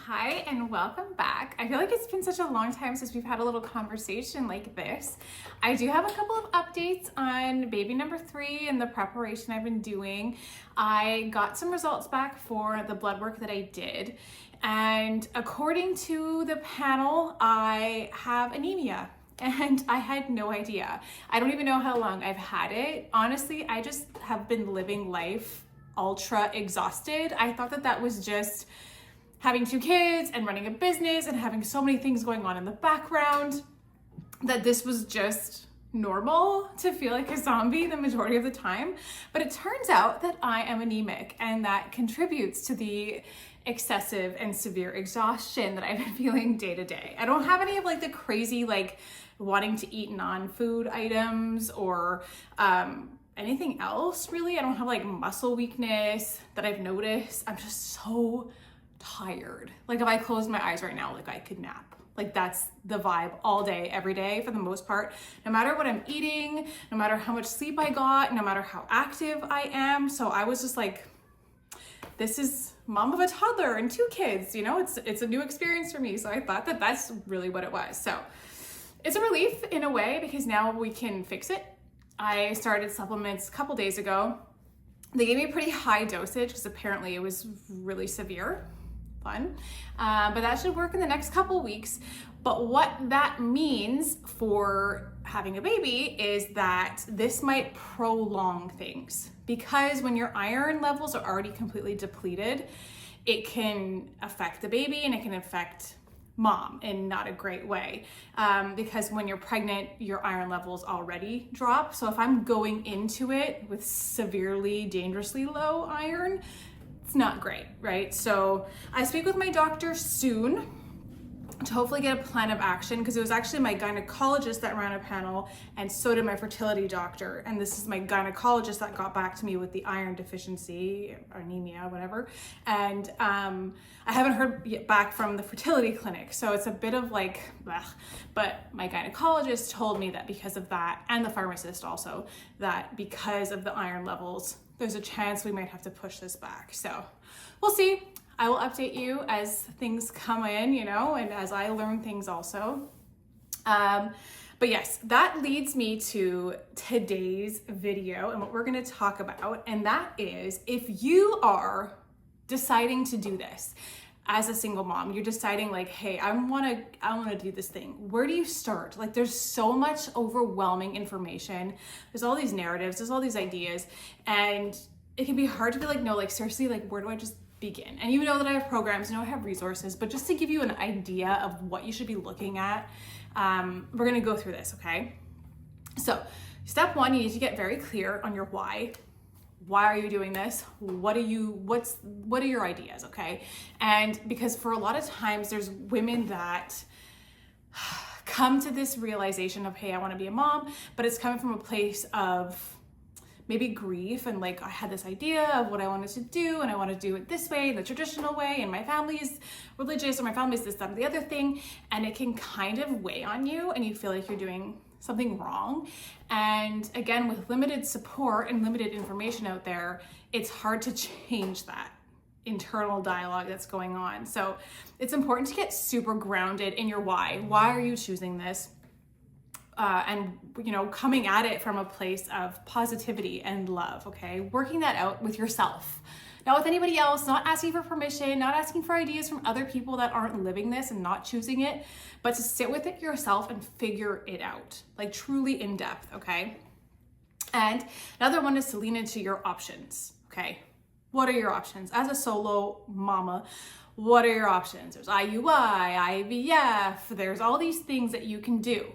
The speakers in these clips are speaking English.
Hi and welcome back. I feel like it's been such a long time since we've had a little conversation like this. I do have a couple of updates on baby number 3 and the preparation I've been doing. I got some results back for the blood work that I did, and according to the panel, I have anemia. And I had no idea. I don't even know how long I've had it. Honestly, I just have been living life ultra exhausted. I thought that that was just having 2 kids and running a business and having so many things going on in the background, that this was just normal to feel like a zombie the majority of the time. But it turns out that I am anemic, and that contributes to the excessive and severe exhaustion that I've been feeling day to day. I don't have any of like the crazy like wanting to eat non-food items or anything else really. I don't have like muscle weakness that I've noticed. I'm just so tired. Like if I closed my eyes right now, like I could nap. Like that's the vibe all day, every day for the most part. No matter what I'm eating, no matter how much sleep I got, no matter how active I am. So I was just like, this is mom of a toddler and 2 kids, you know, it's a new experience for me. So I thought that that's really what it was. So it's a relief in a way because now we can fix it. I started supplements a couple days ago. They gave me a pretty high dosage because apparently it was really severe. Fun. But that should work in the next couple weeks. But what that means for having a baby is that this might prolong things, because when your iron levels are already completely depleted, it can affect the baby and it can affect mom in not a great way, because when you're pregnant, your iron levels already drop. So if I'm going into it with severely, dangerously low iron, it's not great, right? So I speak with my doctor soon to hopefully get a plan of action, because it was actually my gynecologist that ran a panel, and so did my fertility doctor. And this is my gynecologist that got back to me with the iron deficiency, or anemia, whatever. And I haven't heard yet back from the fertility clinic. So it's a bit of like, blech. But my gynecologist told me that because of that, and the pharmacist also, that because of the iron levels, there's a chance we might have to push this back. So we'll see. I will update you as things come in, you know, and as I learn things also. But yes, that leads me to today's video and what we're going to talk about. And that is, if you are deciding to do this as a single mom, you're deciding like, hey, I want to do this thing. Where do you start? Like there's so much overwhelming information. There's all these narratives, there's all these ideas, and it can be hard to be like, no, like seriously, like where do I just begin? And you know that I have programs, you know I have resources, but just to give you an idea of what you should be looking at, we're gonna go through this, okay? So step 1, you need to get very clear on your why. Why are you doing this? What are your ideas, okay? And because for a lot of times there's women that come to this realization of, hey, I wanna be a mom, but it's coming from a place of maybe grief and like, I had this idea of what I wanted to do and I want to do it this way, the traditional way, and my family is religious or my family is this, that, or the other thing. And it can kind of weigh on you and you feel like you're doing something wrong. And again, with limited support and limited information out there, it's hard to change that internal dialogue that's going on. So it's important to get super grounded in your why. Why are you choosing this? And, you know, coming at it from a place of positivity and love, okay? Working that out with yourself, not with anybody else, not asking for permission, not asking for ideas from other people that aren't living this and not choosing it, but to sit with it yourself and figure it out, like truly in depth, okay? And another one is to lean into your options, okay? What are your options? As a solo mama, what are your options? There's IUI, IVF, there's all these things that you can do.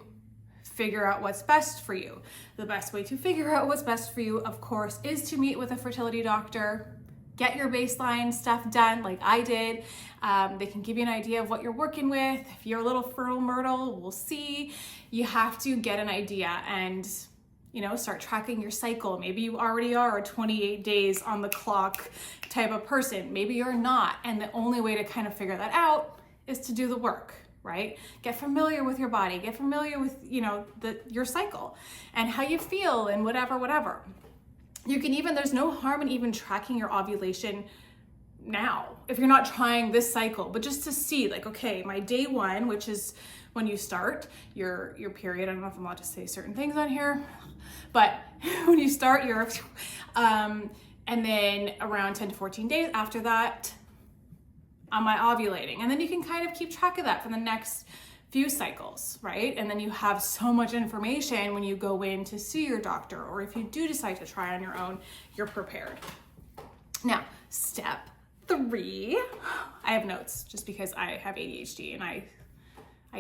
Figure out what's best for you. The best way to figure out what's best for you, of course, is to meet with a fertility doctor, get your baseline stuff done like I did. They can give you an idea of what you're working with. If you're a little fertile myrtle, we'll see. You have to get an idea and, you know, start tracking your cycle. Maybe you already are a 28 days on the clock type of person. Maybe you're not. And the only way to kind of figure that out is to do the work. Right? Get familiar with your body, get familiar with, you know, your cycle and how you feel and whatever. You can even, there's no harm in even tracking your ovulation now, if you're not trying this cycle, but just to see like, okay, my day one, which is when you start your period. I don't know if I'm allowed to say certain things on here, but when you start your, and then around 10 to 14 days after that, am I ovulating? And then you can kind of keep track of that for the next few cycles, right? And then you have so much information when you go in to see your doctor, or if you do decide to try on your own, you're prepared. Now, step 3, I have notes just because I have ADHD and I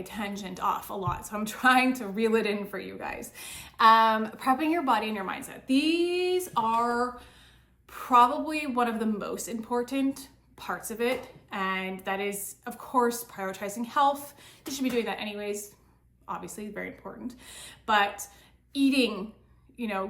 tangent off a lot. So I'm trying to reel it in for you guys. Prepping your body and your mindset. These are probably one of the most important parts of it. And that is, of course, prioritizing health. You should be doing that anyways, obviously, very important. But eating,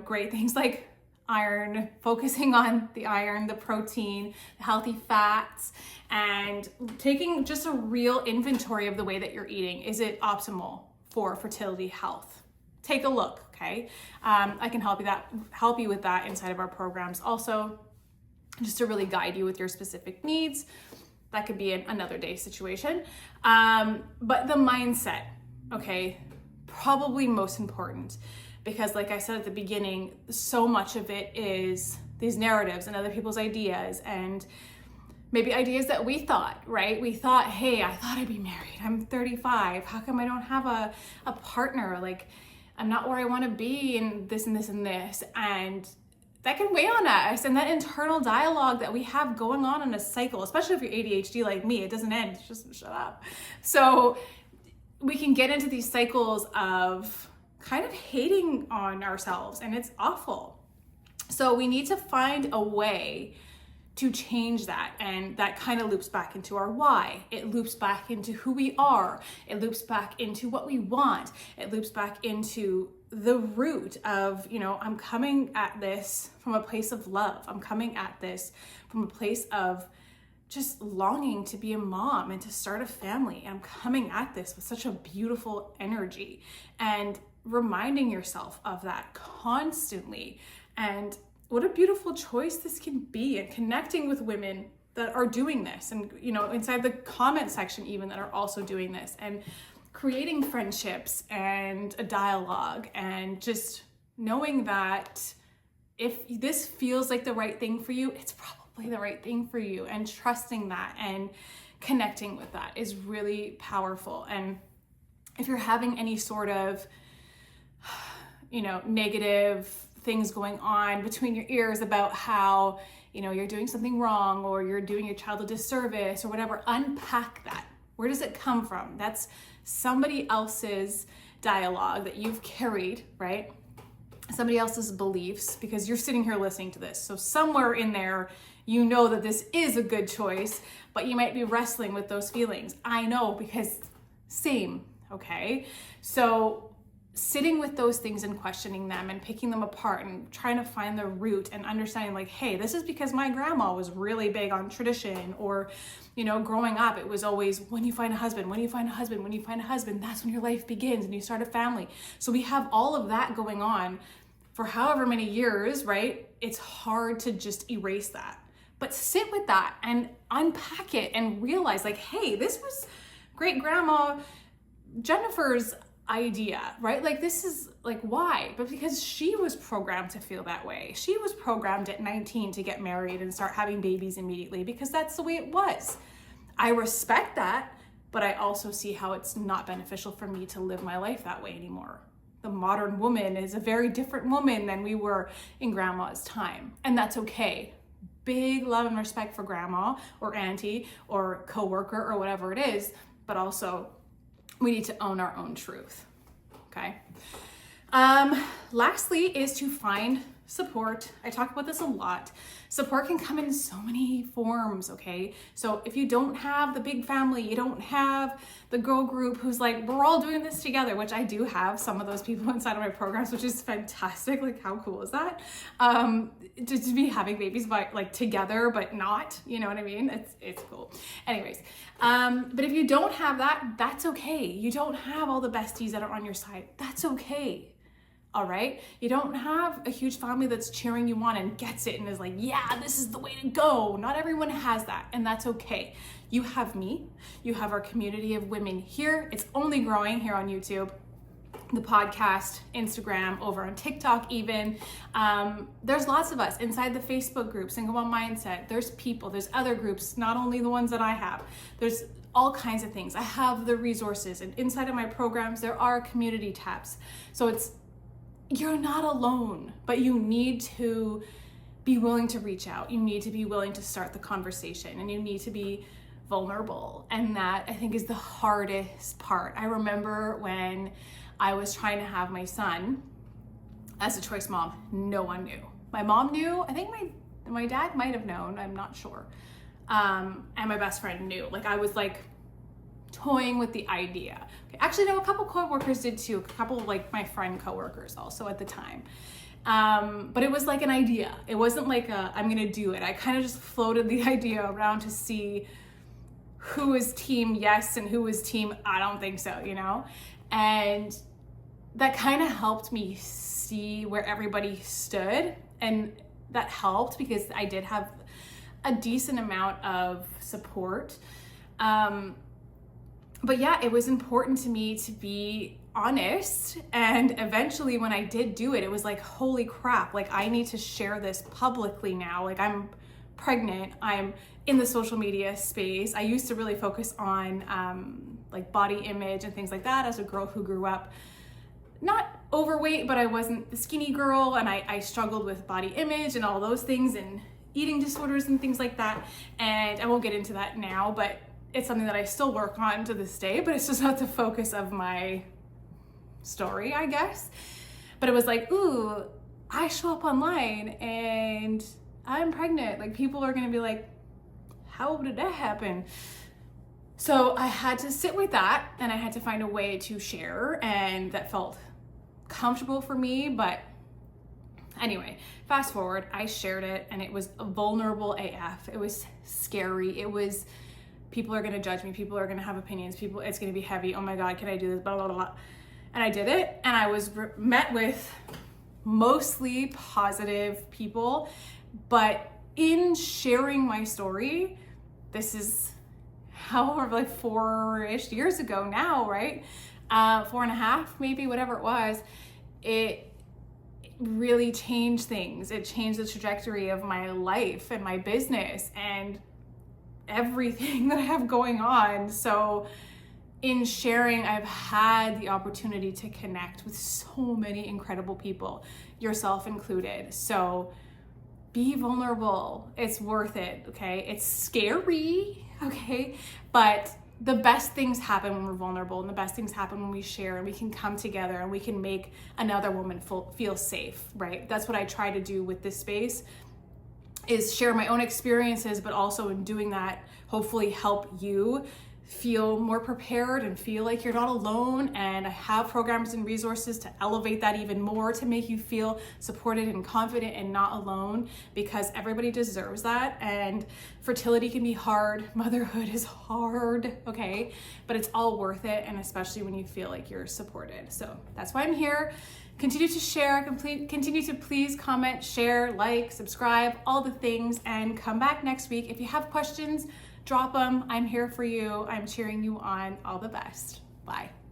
great things like iron, focusing on the iron, the protein, the healthy fats, and taking just a real inventory of the way that you're eating. Is it optimal for fertility health? Take a look, okay? I can help you with that inside of our programs. Also, just to really guide you with your specific needs. That could be another day situation. But the mindset, okay, probably most important, because like I said at the beginning, so much of it is these narratives and other people's ideas, and maybe ideas that we thought, right? We thought, hey, I thought I'd be married. I'm 35. How come I don't have a partner? Like, I'm not where I want to be, and this and this and this. And that can weigh on us, and that internal dialogue that we have going on in a cycle, especially if you're ADHD like me, it doesn't end, just shut up. So we can get into these cycles of kind of hating on ourselves, and it's awful. So we need to find a way to change that, and that kind of loops back into our why. It loops back into who we are. It loops back into what we want. It loops back into the root of, I'm coming at this from a place of love. I'm coming at this from a place of just longing to be a mom and to start a family. I'm coming at this with such a beautiful energy, and reminding yourself of that constantly. And what a beautiful choice this can be, and connecting with women that are doing this, and inside the comment section even, that are also doing this, and creating friendships and a dialogue, and just knowing that if this feels like the right thing for you, it's probably the right thing for you, and trusting that and connecting with that is really powerful. And if you're having any sort of negative things going on between your ears about how you're doing something wrong, or you're doing your child a disservice, or whatever, unpack that. Where does it come from? That's somebody else's dialogue that you've carried, right? Somebody else's beliefs, because you're sitting here listening to this. So somewhere in there, that this is a good choice, but you might be wrestling with those feelings. I know, because same, okay? So sitting with those things and questioning them and picking them apart and trying to find the root, and understanding like, hey, this is because my grandma was really big on tradition, or, growing up, it was always when you find a husband, that's when your life begins and you start a family. So we have all of that going on for however many years, right? It's hard to just erase that, but sit with that and unpack it and realize like, hey, this was great grandma Jennifer's idea, right? Like, this is like, why? But because she was programmed to feel that way. She was programmed at 19 to get married and start having babies immediately, because that's the way it was. I respect that, but I also see how it's not beneficial for me to live my life that way anymore. The modern woman is a very different woman than we were in grandma's time, and that's okay. Big love and respect for grandma or auntie or coworker or whatever it is, but also we need to own our own truth, okay? Lastly is to find support. I talk about this a lot. Support can come in so many forms, okay? So if you don't have the big family, you don't have the girl group who's like, we're all doing this together, which I do have some of those people inside of my programs, which is fantastic. Like, how cool is that? Just to be having babies together, but not, you know what I mean? It's cool. Anyways, but if you don't have that, that's okay. You don't have all the besties that are on your side. That's okay. All right. You don't have a huge family that's cheering you on and gets it and is like, yeah, this is the way to go. Not everyone has that, and that's okay. You have me, you have our community of women here. It's only growing here on YouTube, the podcast, Instagram, over on TikTok even. There's lots of us inside the Facebook group, Single Mom Mindset. There's people, there's other groups, not only the ones that I have. There's all kinds of things. I have the resources, and inside of my programs, there are community tabs. So you're not alone, but you need to be willing to reach out. You need to be willing to start the conversation, and you need to be vulnerable. And that, I think, is the hardest part. I remember when I was trying to have my son as a choice mom, no one knew. My mom knew. I think my dad might have known, I'm not sure. And my best friend knew. Like, I was like toying with the idea. Actually, no, a couple coworkers did too. A couple of like my friend coworkers also at the time. But it was like an idea. It wasn't like I'm gonna do it. I kind of just floated the idea around to see who was team yes and who was team I don't think so, you know? And that kind of helped me see where everybody stood. And that helped because I did have a decent amount of support. But yeah, it was important to me to be honest. And eventually when I did do it, it was like, holy crap, like I need to share this publicly now. Like, I'm pregnant, I'm in the social media space. I used to really focus on like body image and things like that as a girl who grew up not overweight, but I wasn't the skinny girl, and I struggled with body image and all those things and eating disorders and things like that. And I won't get into that now, but it's something that I still work on to this day, but it's just not the focus of my story, I guess. But it was like, ooh, I show up online and I'm pregnant. Like, people are gonna be like, how did that happen? So I had to sit with that, and I had to find a way to share, and that felt comfortable for me. But anyway, fast forward, I shared it, and it was vulnerable AF. It was scary. It was, people are gonna judge me. People are gonna have opinions. It's gonna be heavy. Oh my God, can I do this? Blah, blah, blah, blah. And I did it, and I was met with mostly positive people. But in sharing my story, this is however, like 4-ish years ago now, right? 4.5, maybe, whatever it was, it really changed things. It changed the trajectory of my life and my business and everything that I have going on. So in sharing, I've had the opportunity to connect with so many incredible people, yourself included. So be vulnerable. It's worth it, okay? It's scary, okay? But the best things happen when we're vulnerable, and the best things happen when we share and we can come together and we can make another woman feel safe, right? That's what I try to do with this space, is share my own experiences, but also in doing that, hopefully help you feel more prepared and feel like you're not alone. And I have programs and resources to elevate that even more, to make you feel supported and confident and not alone, because everybody deserves that. And fertility can be hard, motherhood is hard, okay? But it's all worth it, and especially when you feel like you're supported. So that's why I'm here. Continue to share, continue to please comment, share, like, subscribe, all the things, and come back next week. If you have questions, drop them. I'm here for you. I'm cheering you on. All the best. Bye.